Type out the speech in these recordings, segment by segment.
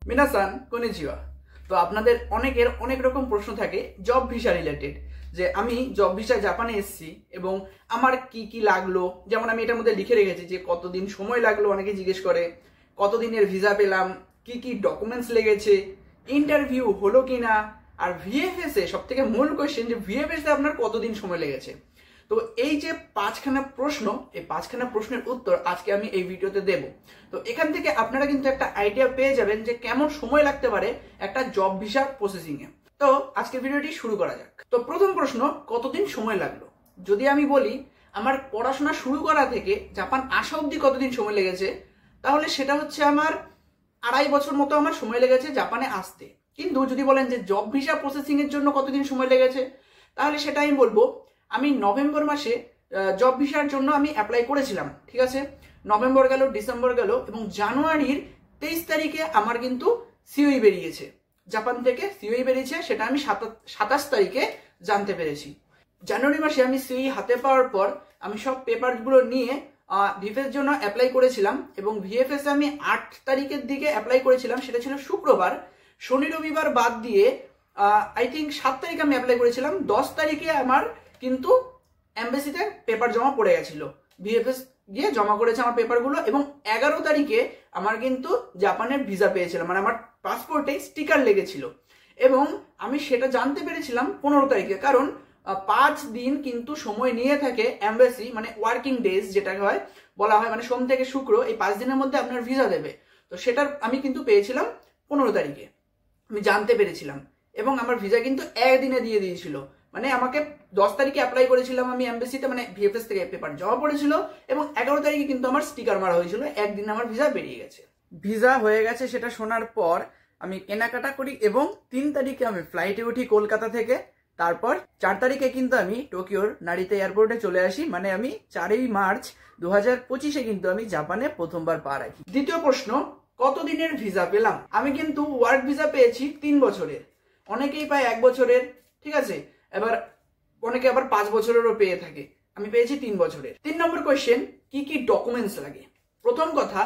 মিনাসান কনিচিওয়া। তো আপনাদের অনেকের অনেক রকম প্রশ্ন থাকে জব ভিসা রিলেটেড, যে আমি জব ভিসা জাপানে এসেছি এবং আমার কি কি লাগলো। যেমন আমি এটার মধ্যে লিখে রেখেছি যে কতদিন সময় লাগলো, অনেকে জিজ্ঞেস করে কতদিনের ভিসা পেলাম, কি কি ডকুমেন্টস লেগেছে, ইন্টারভিউ হলো কিনা, আর ভিএফএস এ সব থেকে মূল কোয়েশ্চেন যে ভিএফএস এ আপনার কতদিন সময় লেগেছে। তো এই যে পাঁচখানা প্রশ্ন, এই পাঁচখানা প্রশ্নের উত্তর আজকে আমি এই ভিডিওতে দেব। তো এখান থেকে আপনারা কিন্তু একটা আইডিয়া পেয়ে যাবেন যে কেমন সময় লাগতে পারে একটা জব ভিসা প্রসেসিং এ। তো আজকের ভিডিওটি শুরু করা যাক। তো প্রথম প্রশ্ন, কতদিন সময় লাগলো। যদি আমি বলি আমার পড়াশোনা শুরু করা থেকে জাপান আসা অবধি কতদিন সময় লেগেছে, তাহলে সেটা হচ্ছে আমার 2.5 বছর মতো আমার সময় লেগেছে জাপানে আসতে। কিন্তু যদি বলেন যে জব ভিসা প্রসেসিং এর জন্য কতদিন সময় লেগেছে, তাহলে সেটা আমি বলবো আমি নভেম্বর মাসে জব ভিসার জন্য আমি অ্যাপ্লাই করেছিলাম। ঠিক আছে, নভেম্বর গেল, ডিসেম্বর গেল এবং জানুয়ারির 23 তারিখে আমার কিন্তু সিওই বেরিয়েছে। জাপান থেকে সিওই বেরিয়েছে, সেটা আমি 27 তারিখে জানতে পেরেছি। জানুয়ারি মাসে আমি সিওই হাতে পাওয়ার পর আমি সব পেপারগুলো নিয়ে ভিএফএস জন্য অ্যাপ্লাই করেছিলাম এবং ভিএফএস আমি 8 তারিখের দিকে অ্যাপ্লাই করেছিলাম, সেটা ছিল শুক্রবার। শনি রবিবার বাদ দিয়ে আই থিঙ্ক 7 তারিখে আমি অ্যাপ্লাই করেছিলাম। 10 তারিখে আমার কিন্তু এমবেসিতে পেপার জমা পড়ে গেছিল, ভিএফএস গিয়ে জমা করেছে আমার পেপারগুলো এবং 11 তারিখে আমার কিন্তু জাপানের ভিসা পেয়েছিলাম, মানে আমার পাসপোর্টে স্টিকার লেগেছিল এবং আমি সেটা জানতে পেরেছিলাম 15 তারিখে। কারণ 5 দিন কিন্তু সময় নিয়ে থাকে এমবেসি, মানে ওয়ার্কিং ডেজ যেটা হয় বলা হয়, মানে সোম থেকে শুক্র, এই 5 দিনের মধ্যে আপনার ভিসা দেবে। তো সেটার আমি কিন্তু পেয়েছিলাম 15 তারিখে, আমি জানতে পেরেছিলাম এবং আমার ভিসা কিন্তু একদিনে দিয়ে দিয়েছিল। মানে আমাকে 10 তারিখে অ্যাপ্লাই করেছিলাম আমি এমবেসিতে, মানে ভিএফএস থেকে পেপার জমা পড়েছিল এবং 11 তারিখে কিন্তু আমার স্টিকার মারা হয়েছিল, একদিন আমার ভিসা বেরিয়ে গেছে। ভিসা হয়ে গেছে সেটা শোনার পর আমি কেনাকাটা করি এবং 3 তারিখে আমি ফ্লাইটে উঠি কলকাতা থেকে। তারপর 4 তারিখে কিন্তু আমি টোকিওর নারিতা এয়ারপোর্টে চলে আসি, মানে আমি 4ই মার্চ 2025-এ কিন্তু আমি জাপানে প্রথমবার পা রাখি। দ্বিতীয় প্রশ্ন, কতদিনের ভিসা পেলাম। আমি কিন্তু ওয়ার্ক ভিসা পেয়েছি 3 বছরের, অনেকেই পায় 1 বছরের। ঠিক আছে, এবার অনেকে আবার 5 বছরেরও পেয়ে থাকে, আমি পেয়েছি 3 বছরের। 3 নম্বর কোয়েশ্চেন, কি কি ডকুমেন্টস লাগে। প্রথম কথা,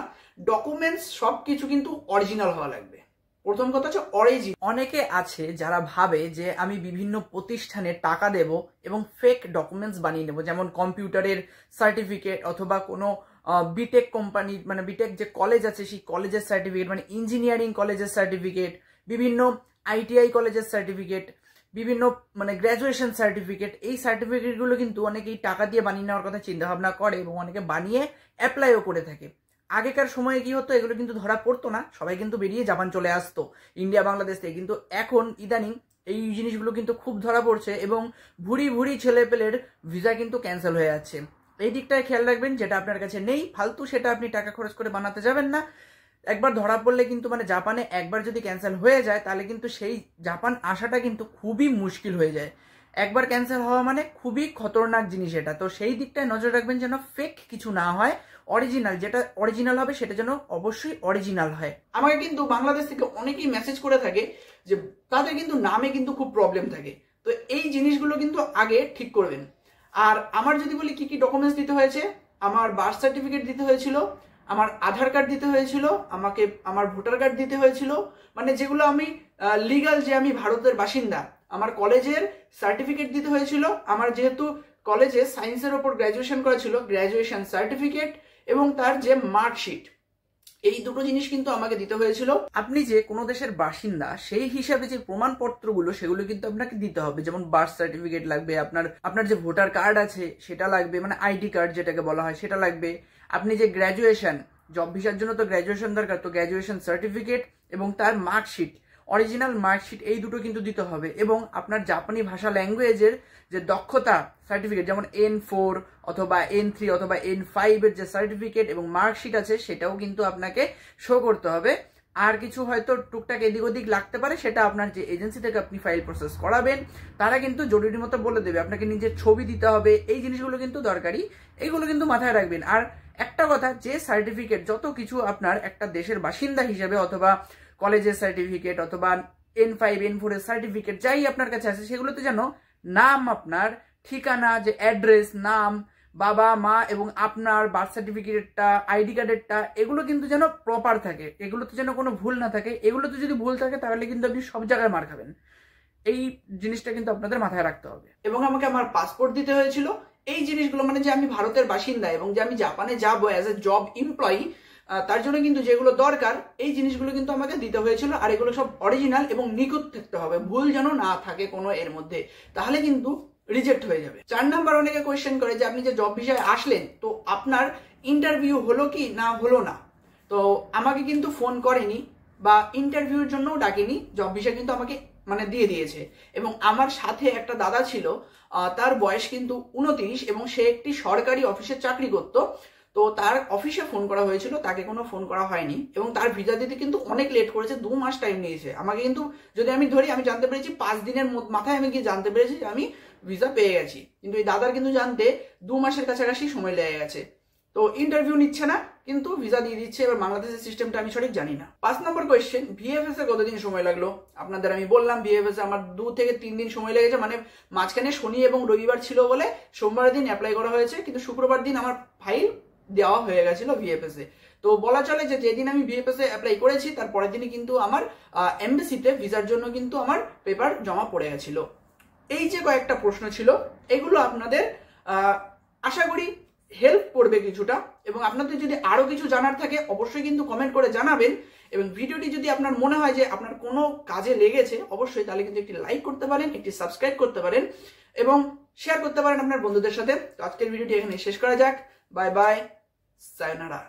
ডকুমেন্টস সবকিছু কিন্তু অরিজিনাল হওয়া লাগবে। প্রথম কথা হচ্ছে অরিজিন। অনেকে আছে যারা ভাবে যে আমি বিভিন্ন প্রতিষ্ঠানে টাকা দেব এবং ফেক ডকুমেন্টস বানিয়ে নেব, যেমন কম্পিউটারের সার্টিফিকেট অথবা কোনো বিটেক কোম্পানি, মানে বিটেক যে কলেজ আছে সেই কলেজের সার্টিফিকেট, মানে ইঞ্জিনিয়ারিং কলেজের সার্টিফিকেট, বিভিন্ন আইটিআই কলেজের সার্টিফিকেট, বিভিন্ন মানে গ্র্যাজুয়েশন সার্টিফিকেট। এই সার্টিফিকেটগুলো কিন্তু অনেকেই টাকা দিয়ে বানিয়ে নেওয়ার কথা চিন্তা ভাবনা করে এবং অনেকে বানিয়ে অ্যাপ্লাইও করে থাকে। আগেকার সময়ে কি হতো, এগুলো কিন্তু ধরা পড়তো না, সবাই কিন্তু বেরিয়ে জাপান চলে আসতো ইন্ডিয়া বাংলাদেশ থেকে। কিন্তু এখন ইদানিং এই জিনিসগুলো কিন্তু খুব ধরা পড়ছে এবং ভুরি ভুরি ছেলে পেলের ভিসা কিন্তু ক্যান্সেল হয়ে যাচ্ছে। এই দিকটায় খেয়াল রাখবেন, যেটা আপনার কাছে নেই ফালতু সেটা আপনি টাকা খরচ করে বানাতে যাবেন না। একবার ধরা পড়লে কিন্তু, মানে জাপানে একবার যদি ক্যান্সেল হয়ে যায় তাহলে কিন্তু সেই জাপান আসাটা কিন্তু খুবই মুশকিল হয়ে যায়। একবার ক্যান্সেল হওয়া মানে খুবই খতরনাক জিনিস এটা। তো সেই দিকটায় নজর রাখবেন যেন ফেক কিছু না হয়, অরিজিনাল, যেটা অরিজিনাল হবে সেটা যেন অবশ্যই অরিজিনাল হয়। আমাকে কিন্তু বাংলাদেশ থেকে অনেকেই মেসেজ করে থাকে যে তাদের কিন্তু নামে কিন্তু খুব প্রবলেম থাকে। তো এই জিনিসগুলো কিন্তু আগে ঠিক করবেন। আর আমার যদি বলি কি কি ডকুমেন্টস দিতে হয়েছে, আমার বার্থ সার্টিফিকেট দিতে হয়েছিল, আমার আধার কার্ড দিতে হয়েছিল, আমাকে আমার ভোটার কার্ড দিতে হয়েছিল, মানে যেগুলো আমি লিগাল যে আমি ভারতের বাসিন্দা। আমার কলেজের সার্টিফিকেট দিতে হয়েছিল, আমার যেহেতু কলেজে সায়েন্সের ওপর গ্র্যাজুয়েশন করা ছিল, গ্র্যাজুয়েশন সার্টিফিকেট এবং তার যে মার্কশিট, এই দুটো জিনিস কিন্তু আমাকে দিতে হয়েছিল। আপনি যে কোনো দেশের বাসিন্দা সেই হিসাবে যে প্রমাণপত্রগুলো সেগুলো কিন্তু আপনাকে দিতে হবে, যেমন বার্থ সার্টিফিকেট লাগবে, আপনার যে ভোটার কার্ড আছে সেটা লাগবে, মানে আইডি কার্ড যেটাকে বলা হয় সেটা লাগবে। আপনি যে গ্র্যাজুয়েশন, জব ভিসার জন্য তো গ্র্যাজুয়েশন দরকার, তো গ্র্যাজুয়েশন সার্টিফিকেট এবং তার মার্কশিট, অরিজিনাল মার্কশিট, এই দুটো কিন্তু দিতে হবে। এবং আপনার জাপানি ভাষা ল্যাঙ্গুয়েজের যে দক্ষতা সার্টিফিকেট, যেমন N4 অথবা N3 অথবা N5 এর যে সার্টিফিকেট এবং মার্কশিট আছে সেটাও কিন্তু আপনাকে শো করতে হবে। আর কিছু হয়তো টুকটাক এদিক ওদিক লাগতে পারে, সেটা আপনার যে এজেন্সি থেকে আপনি ফাইল প্রসেস করাবেন তারা কিন্তু জরুরি মতো বলে দেবে। আপনাকে নিজের ছবি দিতে হবে, এই জিনিসগুলো কিন্তু দরকারি, এইগুলো কিন্তু মাথায় রাখবেন। আর একটা কথা, যে সার্টিফিকেট যত কিছু আপনার একটা দেশের বাসিন্দা হিসেবে অথবা কলেজের সার্টিফিকেট অথবা N5 N4 এর সার্টিফিকেট যাই আপনার কাছে আছে, সেগুলোতে যেন নাম, আপনার ঠিকানা, যে অ্যাড্রেস, নাম, বাবা মা এবং আপনার বার্থ সার্টিফিকেটটা, আইডি কার্ডেরটা, এগুলো কিন্তু যেন প্রপার থাকে, এগুলোতে যেন কোনো ভুল না থাকে। এগুলোতে যদি ভুল থাকে তাহলে কিন্তু আপনি সব জায়গায় মার খাবেন। এই জিনিসটা কিন্তু আপনাদের মাথায় রাখতে হবে। এবং আমাকে আমার পাসপোর্ট দিতে হয়েছিল। এই জিনিসগুলো মানে যে আমি ভারতের বাসিন্দা এবং যে আমি জাপানে যাবো অ্যাজ এ জব এমপ্লয়ি, তার জন্য কিন্তু যেগুলো দরকার এই জিনিসগুলো কিন্তু আমাকে দিতে হয়েছিল। আর এগুলো সব অরিজিনাল এবং নিখুঁত থাকতে হবে, ভুল যেন না থাকে কোনো এর মধ্যে, তাহলে কিন্তু রিজেক্ট হয়ে যাবে। 4 নাম্বার, অনেকে কোয়েশ্চেন করে যে আপনি যে জব ভিসায় আসলেন তো আপনার ইন্টারভিউ হলো কি না হলো না। তো আমাকে কিন্তু ফোন করেনি বা ইন্টারভিউর জন্যও ডাকেনি, জব ভিসা কিন্তু আমাকে মানে দিয়ে দিয়েছে। এবং আমার সাথে একটা দাদা ছিল, তার বয়স কিন্তু 29 এবং সে একটি সরকারি অফিসে চাকরি করত। তো তার অফিসে ফোন করা হয়েছিল, তাকে কোনো ফোন করা হয়নি এবং তার ভিসা দিতে কিন্তু অনেক লেট করেছে, 2 মাস টাইম নিয়েছে আমাকে। কিন্তু যদি আমি ধরি, আমি জানতে পেরেছি 5 দিনের মাথায় আমি গিয়ে জানতে পেরেছি যে আমি ভিসা পেয়ে গেছি, কিন্তু এই দাদার কিন্তু জানতে 2 মাসের কাছাকাছি সময় লেগে গেছে। তো ইন্টারভিউ নিচ্ছে না কিন্তু ভিসা দিয়ে দিচ্ছে। এবার বাংলাদেশের সিস্টেমটা আমি সঠিক জানি না। 5 নম্বর কোয়েশ্চেন, ভিএফএস এ কতদিন সময় লাগলো? আপনাদের আমি বললাম ভিএফএস এ আমার 2 থেকে 3 দিন সময় লেগেছে। মানে মাঝখানে শনি এবং রবিবার ছিল বলে সোমবার দিন অ্যাপ্লাই করা হয়েছে, কিন্তু শুক্রবার দিন আমার ফাইল দেওয়া হয়ে গেছিল ভিএফএস এ। তো বলা চলে যে যেদিন আমি ভিএফএস এ অ্যাপ্লাই করেছি তার পরের দিনই কিন্তু আমার এমবেসিতে ভিসার জন্য কিন্তু আমার পেপার জমা পড়ে গেছিল। এই যে কয়েকটা প্রশ্ন ছিল, এগুলো আপনাদের আশা করি হেল্প করবে কিছুটা। এবং আপনাদের যদি আরো কিছু জানার থাকে অবশ্যই কিন্তু কমেন্ট করে জানাবেন। এবং ভিডিওটি যদি আপনার মনে হয় যে আপনার কোনো কাজে লেগেছে অবশ্যই তাহলে কিন্তু একটি লাইক করতে পারেন, একটি সাবস্ক্রাইব করতে পারেন এবং শেয়ার করতে পারেন আপনার বন্ধুদের সাথে। তো আজকের ভিডিওটি এখানে শেষ করা যাক। Bye bye, সায়োনারা।